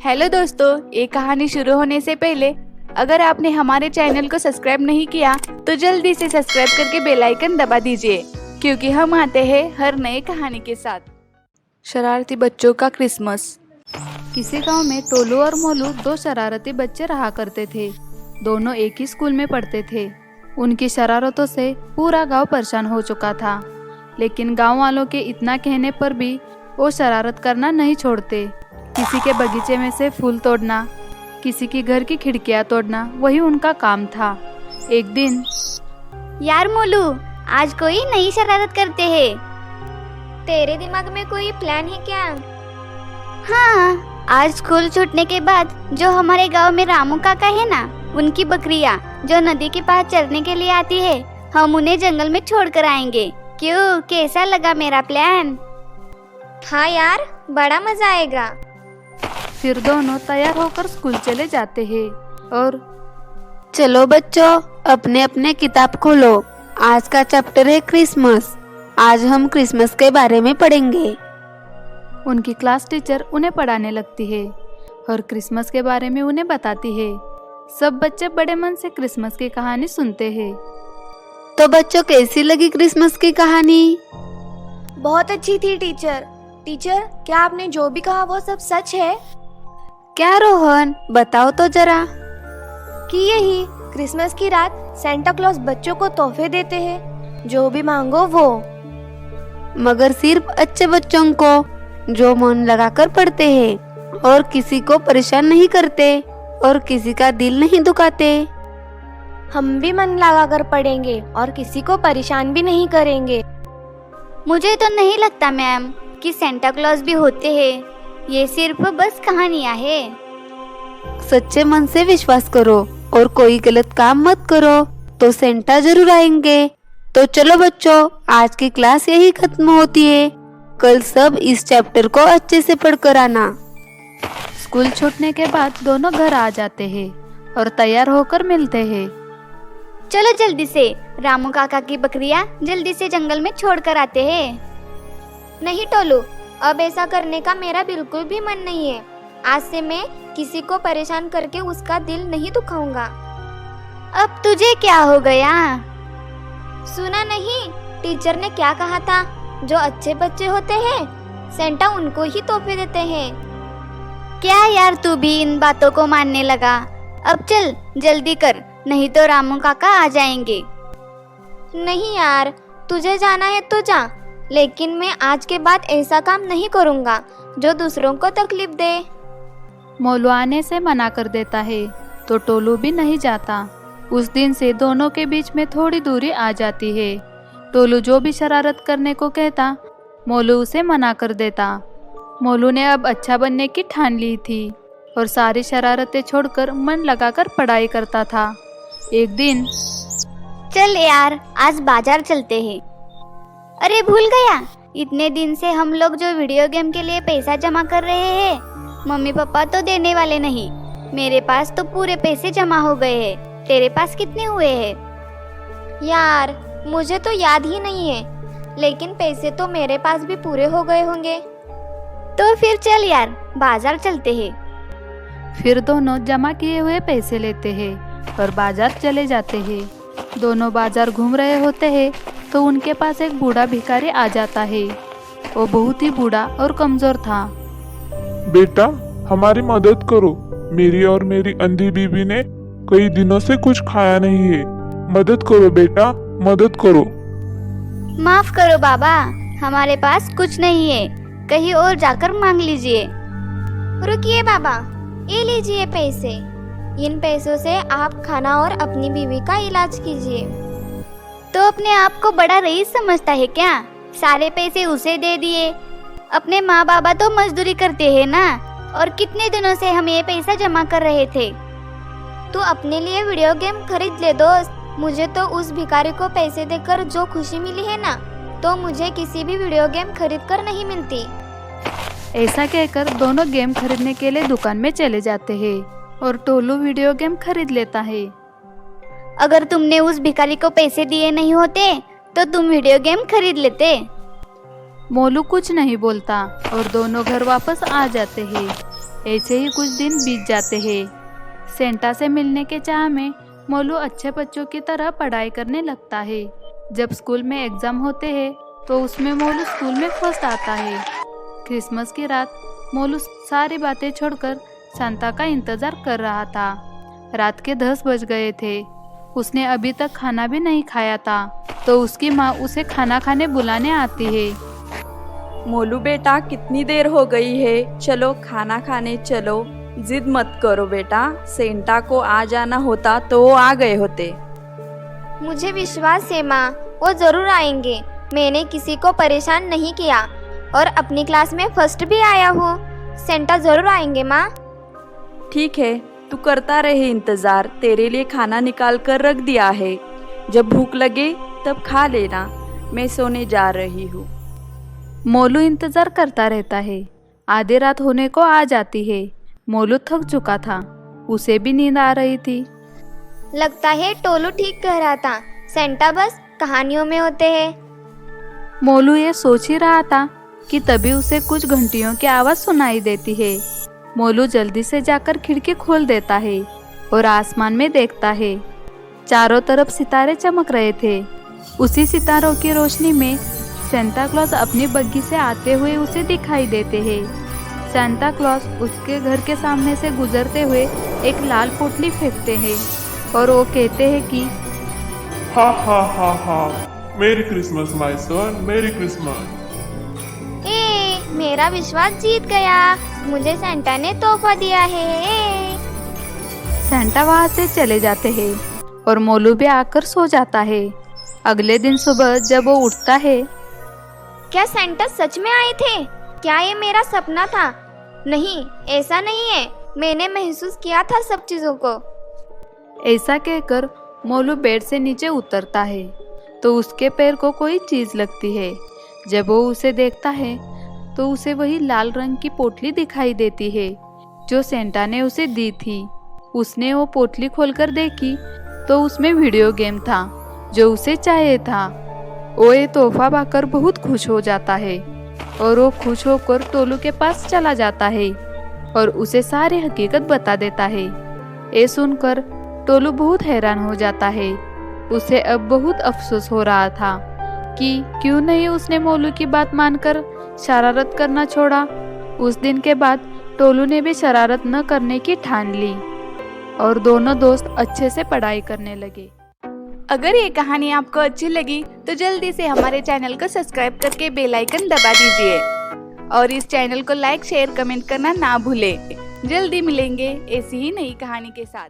Hello दोस्तों, ये कहानी शुरू होने से पहले अगर आपने हमारे चैनल को सब्सक्राइब नहीं किया तो जल्दी से सब्सक्राइब करके बेल आइकन दबा दीजिए, क्योंकि हम आते हैं हर नई कहानी के साथ। शरारती बच्चों का क्रिसमस। किसी गांव में टोलू और मोलू दो शरारती बच्चे रहा करते थे। दोनों एक ही स्कूल में पढ़ते थे। उनकी शरारतों से पूरा गांव परेशान हो चुका था, लेकिन गांव वालों के इतना कहने पर भी वो शरारत करना नहीं छोड़ते। किसी के बगीचे में से फूल तोड़ना, किसी की घर की खिड़कियां तोड़ना, वही उनका काम था। एक दिन, यार मोलू, आज कोई नई शरारत करते हैं। तेरे दिमाग में कोई प्लान है क्या? हाँ, आज स्कूल छूटने के बाद जो हमारे गांव में रामू काका है ना, उनकी बकरियां जो नदी के पास चरने के लिए आती है, हम उन्हें जंगल में छोड़ कर आएंगे। क्यों, कैसा लगा मेरा प्लान? हाँ यार, बड़ा मजा आएगा। फिर दोनों तैयार होकर स्कूल चले जाते हैं और चलो बच्चों, अपने अपने किताब खोलो। आज का चैप्टर है क्रिसमस। आज हम क्रिसमस के बारे में पढ़ेंगे। उनकी क्लास टीचर उन्हें पढ़ाने लगती है और क्रिसमस के बारे में उन्हें बताती है। सब बच्चे बड़े मन से क्रिसमस की कहानी सुनते हैं। तो बच्चों, कैसी लगी क्रिसमस की कहानी? बहुत अच्छी थी टीचर। टीचर, क्या आपने जो भी कहा वो सब सच है? क्या रोहन, बताओ तो जरा। कि यही क्रिसमस की रात सेंटा क्लॉज बच्चों को तोहफे देते हैं, जो भी मांगो वो। मगर सिर्फ अच्छे बच्चों को, जो मन लगाकर पढ़ते हैं और किसी को परेशान नहीं करते और किसी का दिल नहीं दुखाते। हम भी मन लगाकर पढ़ेंगे और किसी को परेशान भी नहीं करेंगे। मुझे तो नहीं लगता मैम कि सेंटा क्लॉज भी होते हैं। ये सिर्फ बस कहानियाँ है। सच्चे मन से विश्वास करो और कोई गलत काम मत करो तो सेंटा जरूर आएंगे। तो चलो बच्चों, आज की क्लास यही खत्म होती है। कल सब इस चैप्टर को अच्छे से पढ़कर आना। स्कूल छूटने के बाद दोनों घर आ जाते हैं और तैयार होकर मिलते हैं। चलो जल्दी से रामू काका की बकरियां जल्दी से जंगल में छोड़ कर आते हैं। नहीं टोलू, अब ऐसा करने का मेरा बिल्कुल भी मन नहीं है। आज से मैं किसी को परेशान करके उसका दिल नहीं दुखाऊंगा। अब तुझे क्या हो गया? सुना नहीं, टीचर ने क्या कहा था? जो अच्छे बच्चे होते हैं सेंटा उनको ही तोहफे देते हैं। क्या यार, तू भी इन बातों को मानने लगा? अब चल जल्दी कर, नहीं तो रामू काका आ जाएंगे। नहीं यार, तुझे जाना है तो जा, लेकिन मैं आज के बाद ऐसा काम नहीं करूँगा जो दूसरों को तकलीफ दे। मोलू आने से मना कर देता है तो टोलू भी नहीं जाता। उस दिन से दोनों के बीच में थोड़ी दूरी आ जाती है। टोलू जो भी शरारत करने को कहता, मोलू उसे मना कर देता। मोलू ने अब अच्छा बनने की ठान ली थी और सारी शरारतें छोड़कर मन लगाकर पढ़ाई करता था। एक दिन, चल यार, आज बाजार चलते हैं। अरे भूल गया, इतने दिन से हम लोग जो वीडियो गेम के लिए पैसा जमा कर रहे हैं, मम्मी पापा तो देने वाले नहीं। मेरे पास तो पूरे पैसे जमा हो गए हैं। तेरे पास कितने हुए हैं? यार, मुझे तो याद ही नहीं है, लेकिन पैसे तो मेरे पास भी पूरे हो गए होंगे। तो फिर चल यार, बाजार चलते हैं। फिर दोनों जमा किए हुए पैसे लेते हैं और बाजार चले जाते हैं। दोनों बाजार घूम रहे होते हैं तो उनके पास एक बूढ़ा भिखारी आ जाता है। वो बहुत ही बूढ़ा और कमजोर था। बेटा, हमारी मदद करो। मेरी और मेरी अंधी बीबी ने कई दिनों से कुछ खाया नहीं है। मदद करो बेटा, मदद करो। माफ करो बाबा, हमारे पास कुछ नहीं है, कहीं और जाकर मांग लीजिए। रुकिए बाबा, ये लीजिए पैसे। इन पैसों से आप खाना और अपनी बीवी का इलाज कीजिए। तो अपने आप को बड़ा रईस समझता है क्या? सारे पैसे उसे दे दिए। अपने माँ बाबा तो मजदूरी करते हैं ना, और कितने दिनों से हम ये पैसा जमा कर रहे थे। तू अपने लिए वीडियो गेम खरीद ले दोस्त। मुझे तो उस भिखारी को पैसे देकर जो खुशी मिली है ना, तो मुझे किसी भी वीडियो गेम खरीद कर नहीं मिलती। ऐसा कहकर दोनों गेम खरीदने के लिए दुकान में चले जाते हैं और टोलू वीडियो गेम खरीद लेता है। अगर तुमने उस भिखारी को पैसे दिए नहीं होते तो तुम वीडियो गेम खरीद लेते। मोलू कुछ नहीं बोलता और दोनों घर वापस आ जाते हैं। ऐसे ही कुछ दिन बीत जाते हैं। सेंटा से मिलने के चाह में मोलू अच्छे बच्चों की तरह पढ़ाई करने लगता है। जब स्कूल में एग्जाम होते हैं तो उसमें मोलू स्कूल में फर्स्ट आता है। क्रिसमस की रात मोलू सारी बातें छोड़कर सांता का इंतजार कर रहा था। रात के 10 बज गए थे। उसने अभी तक खाना भी नहीं खाया था, तो उसकी माँ उसे खाना खाने बुलाने आती है। मोलू बेटा, कितनी देर हो गई है, चलो खाना खाने चलो। जिद मत करो बेटा, सेंटा को आ जाना होता तो वो आ गए होते। मुझे विश्वास है माँ, वो जरूर आएंगे। मैंने किसी को परेशान नहीं किया और अपनी क्लास में फर्स्ट भी आया हूँ। सेंटा जरूर आएंगे माँ। ठीक है, तू करता रहे इंतजार। तेरे लिए खाना निकाल कर रख दिया है। जब भूख लगे तब खा लेना। मैं सोने जा रही हूँ। मोलू इंतजार करता रहता है। आधी रात होने को आ जाती है। मोलू थक चुका था, उसे भी नींद आ रही थी। लगता है टोलू ठीक कह रहा था, सेंटा बस कहानियों में होते हैं। मोलू ये सोच ही रहा था कि तभी उसे कुछ घंटियों की आवाज सुनाई देती है। मोलू जल्दी से जाकर खिड़की खोल देता है और आसमान में देखता है। चारों तरफ सितारे चमक रहे थे। उसी सितारों की रोशनी में सेंटा क्लॉज अपनी बग्गी से आते हुए उसे दिखाई देते हैं। सेंटा क्लॉज उसके घर के सामने से गुजरते हुए एक लाल पोटली फेंकते हैं और वो कहते हैं कि हा हा हा हा, मेरी क्रिसमस माय सन, मेरी क्रिसमस। मेरा विश्वास जीत गया। मुझे सेंटा ने तोहफा दिया है। सेंटा वहां से चले जाते हैं और मोलू भी आकर सो जाता है। अगले दिन सुबह जब वो उठता है, क्या सेंटा सच में आए थे? क्या ये मेरा सपना था? नहीं, ऐसा नहीं है। मैंने महसूस किया था सब चीजों को। ऐसा कहकर मोलू बेड से नीचे उतरता है तो उसके पैर को कोई चीज लगती है। जब वो उसे देखता है तो उसे वही लाल रंग की पोटली दिखाई देती है जो सेंटा ने उसे दी थी। उसने वो पोटली खोलकर देखी तो उसमें वीडियो गेम था जो उसे चाहिए था। वो ये तोहफा पाकर बहुत खुश हो जाता है और वो खुश होकर टोलू के पास चला जाता है और उसे सारी हकीकत बता देता है। ये सुनकर टोलू बहुत हैरान हो जाता है। उसे अब बहुत अफसोस हो रहा था कि क्यों नहीं उसने मोलू की बात मानकर शरारत करना छोड़ा। उस दिन के बाद टोलू ने भी शरारत न करने की ठान ली और दोनों दोस्त अच्छे से पढ़ाई करने लगे। अगर ये कहानी आपको अच्छी लगी तो जल्दी से हमारे चैनल को सब्सक्राइब करके बेल आइकन दबा दीजिए और इस चैनल को लाइक, शेयर, कमेंट करना ना भूलें। जल्दी मिलेंगे ऐसी ही नई कहानी के साथ।